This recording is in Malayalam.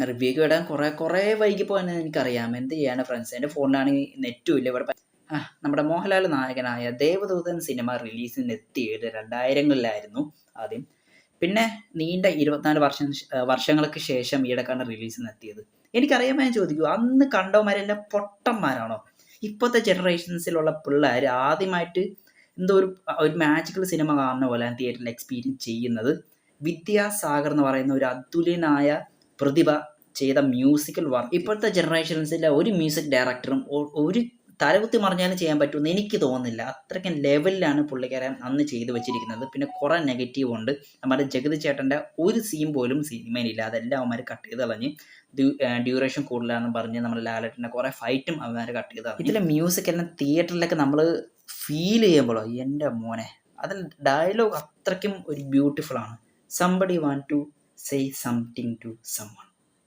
റിവ്യൂക്ക് ഇടാൻ കുറേ വൈകി പോയെന്ന് എനിക്കറിയാം. എന്ത് ചെയ്യാനാണ് ഫ്രണ്ട്സ്, എൻ്റെ ഫോണിലാണെങ്കിൽ നെറ്റും ഇല്ല. ഇവിടെ നമ്മുടെ മോഹൻലാൽ നായകനായ ദേവദൂതൻ സിനിമ റിലീസിന് എത്തിയത് 2000-കളിലായിരുന്നു ആദ്യം. പിന്നെ നീണ്ട 24 വർഷങ്ങൾക്ക് ശേഷം ഈയിടെക്കാണ് റിലീസിന് എത്തിയത്. എനിക്കറിയാൻ ഞാൻ ചോദിക്കൂ, അന്ന് കണ്ടവന്മാരെല്ലാം പൊട്ടന്മാരാണോ? ഇപ്പോഴത്തെ ജനറേഷൻസിലുള്ള പിള്ളേർ ആദ്യമായിട്ട് എന്തോ ഒരു മാജിക്കൽ സിനിമ കാണുന്ന പോലെയാണ് തിയേറ്ററിൽ എക്സ്പീരിയൻസ് ചെയ്യുന്നത്. വിദ്യാസാഗർ എന്ന് പറയുന്ന ഒരു അതുല്യനായ പ്രതിഭ ചെയ്ത മ്യൂസിക്കൽ വർക്ക് ഇപ്പോഴത്തെ ജനറേഷൻസിലെ ഒരു മ്യൂസിക് ഡയറക്ടറും ഒരു തലകുത്തി മറിഞ്ഞാലും ചെയ്യാൻ പറ്റുമെന്ന് എനിക്ക് തോന്നുന്നില്ല. അത്രയ്ക്കും ലെവലിലാണ് പുള്ളിക്കാരൻ അന്ന് ചെയ്തു വെച്ചിരിക്കുന്നത്. പിന്നെ കുറേ നെഗറ്റീവ് ഉണ്ട്. നമ്മുടെ ജഗതി ചേട്ടൻ്റെ ഒരു സീൻ പോലും സിനിമയിലില്ല. അതെല്ലാം അവന്മാർ കട്ട് ചെയ്ത് കളഞ്ഞ് ഡ്യൂറേഷൻ കൂടുതലാണെന്ന് പറഞ്ഞ് നമ്മുടെ ലാലേട്ടൻ്റെ കുറേ ഫൈറ്റും അവന്മാർ കട്ട് ചെയ്ത് കളഞ്ഞു. ഇതിലെ മ്യൂസിക് എല്ലാം തിയേറ്ററിലൊക്കെ നമ്മൾ ഫീൽ ചെയ്യുമ്പോഴോ എൻ്റെ മോനെ, അതിൽ ഡയലോഗ് അത്രയ്ക്കും ഒരു ബ്യൂട്ടിഫുൾ ആണ്. Somebody want to say something to someone.